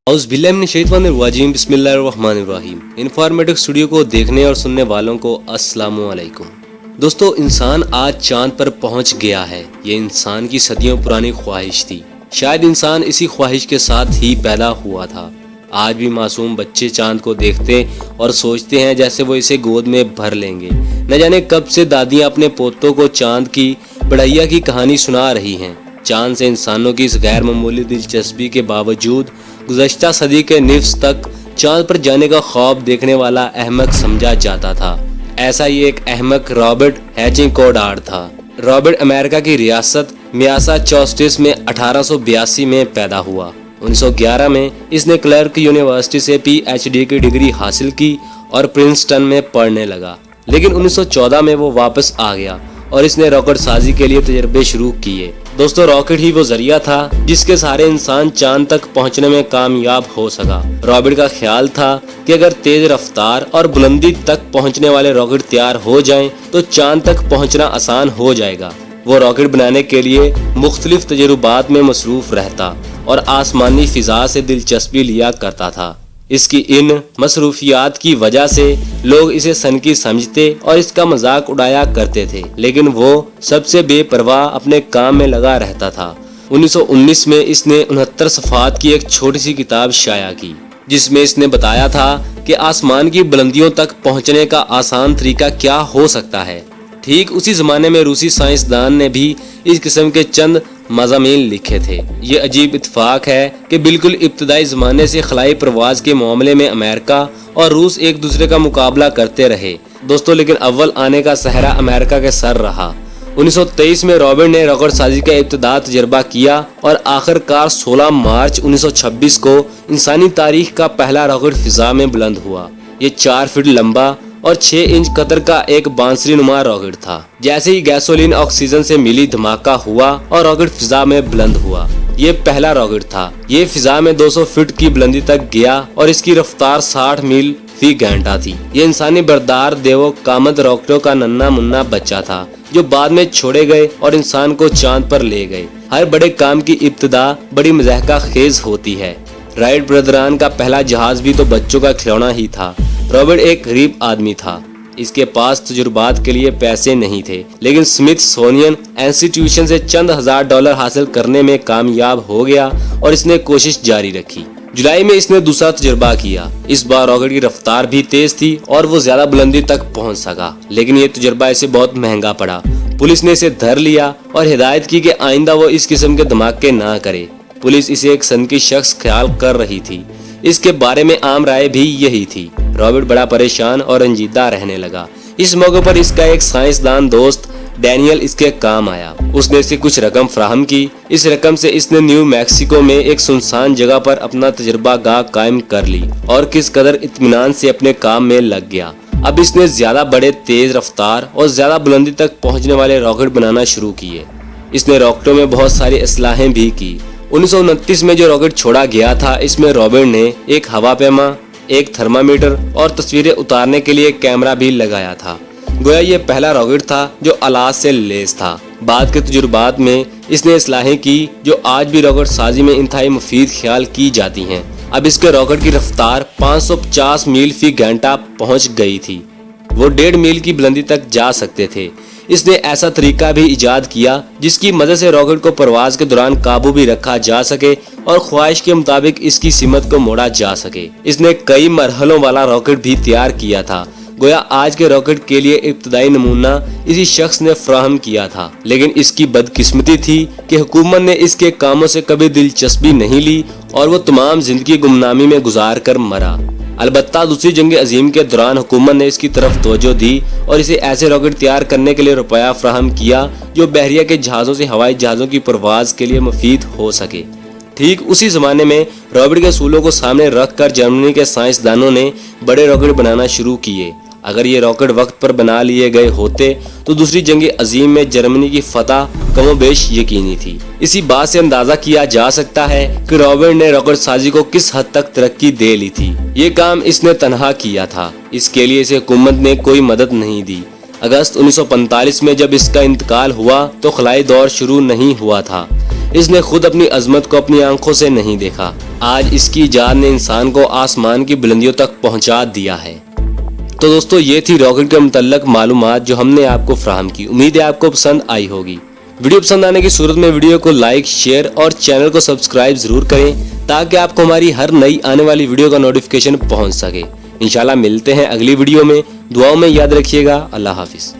औज़ बिल्लाहि मिनश शैतानिर रजीम बिस्मिल्लाहिर्रहमानिर्रहीम। Informative studio को देखने और सुनने वालों को अस्सलामु अलैकुम। दोस्तों, इंसान आज चांद पर पहुंच गया है। ये इंसान की सदियों पुरानी ख्वाहिश थी। शायद इंसान इसी ख्वाहिश के साथ ही पैदा हुआ था। आज भी मासूम बच्चे चांद को देखते और सोचते हैं जैसे वो इसे गोद में भर लेंगे। न जाने कब से दादियाँ अपने पोतों को चांद की बढ़ैया की कहानी सुना रही हैं। चांद से इंसानों की इस गैर मामूली दिलचस्पी के बावजूद गुज़श्ता सदी के निफ्स तक चांद पर जाने का ख्वाब देखने वाला अहमक समझा जाता था। ऐसा ही एक अहमक रॉबर्ट हैचिंग-कोडार्ड था। रॉबर्ट अमेरिका की रियासत मैसाचुसेट्स में 1882 में पैदा हुआ। 1911 में इसने क्लर्क यूनिवर्सिटी से PhD की डिग्री हासिल की और प्रिंसटन में पढ़ने लगा। लेकिन 1914 में वो वापस आ गया और इसने रॉकेट साजी के लिए तजर्बे शुरू किए। दोस्तों, रॉकेट ही वो जरिया था जिसके सारे इंसान चांद तक पहुंचने में कामयाब हो सका। रॉबर्ट का ख्याल था कि अगर तेज रफ्तार और बुलंदी तक पहुंचने वाले रॉकेट तैयार हो जाएं तो चांद तक पहुंचना आसान हो जाएगा। वो रॉकेट बनाने के लिए मुख्तलिफ तजुर्बात में मसरूफ रहता और आसमानी फिजा से दिलचस्पी लिया करता था। इसकी इन मसरूफियात की वजह से लोग इसे सनकी समझते और इसका मजाक उड़ाया करते थे, लेकिन वो सबसे बेपरवाह अपने काम में लगा रहता था। 1919 में इसने 69 सफ़ात की एक छोटी सी किताब शाया की, जिसमें इसने बताया था कि आसमान की बुलंदियों तक पहुंचने का आसान तरीका क्या हो सकता है। ठीक उसी जमाने में रूसी साइंसदान ने भी इस किस्म के चंद मज़ामीन लिखे थे। ये अजीब इत्तेफाक है कि बिल्कुल इब्तदाई ज़माने से खलाई परवाज़ के मामले में अमेरिका और रूस एक दूसरे का मुकाबला करते रहे दोस्तों, लेकिन अव्वल आने का सहरा अमेरिका के सर रहा। 1923 में रॉबर्ट ने रॉकेट साजी का इब्तदा तजर्बा किया और आखिरकार 16 मार्च 1926 को इंसानी तारीख का पहला रॉकेट फिजा में बुलंद हुआ। ये 4 फीट लंबा और 6 इंच कतर का एक बांसुरी नुमा रॉकेट था। जैसे ही गैसोलीन ऑक्सीजन से मिली, धमाका हुआ और रॉकेट फिजा में बुलंद हुआ। ये पहला रॉकेट था। ये फिजा में 200 फीट की बुलंदी तक गया और इसकी रफ्तार 60 मील फी घंटा थी। ये इंसानी बरदार देवो कामत रॉकेटों का नन्ना मुन्ना बच्चा था जो बाद में छोड़े गए और इंसान को चांद पर ले गए। हर बड़े काम की इब्तिदा बड़ी मज़ाहका खेज होती है। राइट ब्रदरान का पहला जहाज भी तो बच्चों का खिलौना ही था। रॉबर्ट एक गरीब आदमी था। इसके पास तजुर्बात के लिए पैसे नहीं थे, लेकिन स्मिथसोनियन इंस्टीट्यूशन से चंद $1000 हासिल करने में कामयाब हो गया और इसने कोशिश जारी रखी। जुलाई में इसने दूसरा तजुर्बा किया। इस बार रॉकेट की रफ्तार भी तेज थी और वो ज्यादा बुलंदी तक पहुंच सका, लेकिन ये तजुर्बा इसे बहुत महंगा पड़ा। पुलिस ने इसे धर लिया और हिदायत की कि आइंदा वो इस किस्म के धमाके ना करे। पुलिस इसे एक सनकी शख्स ख्याल कर रही थी। इसके बारे में आम राय भी यही थी। रॉबर्ट बड़ा परेशान और रंजीदा रहने लगा। इस मौके पर इसका एक साइंसदान दोस्त डैनियल इसके काम आया। उसने इसे कुछ रकम फराहम की। इस रकम से इसने न्यू मैक्सिको में एक सुनसान जगह पर अपना तजर्बा गाह कायम कर ली और किस कदर इत्मीनान से अपने काम में लग गया। अब इसने ज्यादा बड़े, तेज रफ्तार और ज्यादा बुलंदी तक पहुंचने वाले रॉकेट बनाना शुरू किए। इसने रॉकेटों में बहुत सारी इस्लाहें भी की। 1929 में जो रॉकेट छोड़ा गया था, इसमें रॉबर्ट ने एक हवा पैमा, एक थर्मामीटर और तस्वीरें उतारने के लिए कैमरा भी लगाया था। गोया ये पहला रॉकेट था जो आलात से लैस था। बाद के तजुर्बात में इसने इस्लाहें की जो आज भी रॉकेट साजी में इंतहाई मुफीद ख्याल की जाती हैं। अब इसके रॉकेट की रफ्तार 550 मील फी घंटा पहुंच गई थी। वो 1.5 मील की बुलंदी तक जा सकते थे। इसने ऐसा तरीका भी इजाद किया जिसकी मदद से रॉकेट को परवाज के दौरान काबू भी रखा जा सके और ख्वाहिश के मुताबिक इसकी सिमत को मोड़ा जा सके। इसने कई मरहलों वाला रॉकेट भी तैयार किया था। गोया आज के रॉकेट के लिए इब्तदाई नमूना इसी शख्स ने फराहम किया था, लेकिन इसकी बदकिस्मती थी कि हुकूमत ने इसके कामों से कभी दिलचस्पी नहीं ली और वो तमाम जिंदगी गुमनामी में गुजार कर मरा। अलबत्ता दूसरी जंग अजीम के दौरान हुकूमत ने इसकी तरफ तवज्जो दी और इसे ऐसे रॉकेट तैयार करने के लिए रुपया फराहम किया जो बहरिया के जहाज़ों से हवाई जहाज़ों की परवाज के लिए मुफीद हो सके। ठीक उसी ज़माने में रॉबर्ट के असूलों को सामने रख कर जर्मनी के साइंसदानों ने बड़े रॉकेट बनाना शुरू किए। अगर ये रॉकेट वक्त पर बना लिए गए होते तो दूसरी जंग अजीम में जर्मनी की फतह कमोबेश यकीनी थी। इसी बात से अंदाजा किया जा सकता है कि रॉबर्ट ने रॉकेट साजी को किस हद तक तरक्की दे ली थी। ये काम इसने तनहा किया था। इसके लिए इसे हुकूमत ने कोई मदद नहीं दी। अगस्त 1945 में जब इसका इंतकाल हुआ तो खलाई दौर शुरू नहीं हुआ था। اس نے خود اپنی عظمت کو اپنی آنکھوں سے نہیں دیکھا، آج اس کی ایجاد نے انسان کو آسمان کی بلندیوں تک پہنچا دیا ہے۔ تو دوستو یہ تھی راکٹ کے متعلق معلومات جو ہم نے آپ کو فراہم کی۔ امید ہے آپ کو پسند آئی ہوگی۔ ویڈیو پسند آنے کی صورت میں ویڈیو کو لائک، شیئر اور چینل کو سبسکرائب ضرور کریں تاکہ آپ کو ہماری ہر نئی آنے والی ویڈیو کا نوٹیفیکیشن پہنچ سکے۔ انشاءاللہ ملتے ہیں اگلی ویڈیو میں، دعاؤں میں یاد رکھیے گا۔ اللہ حافظ۔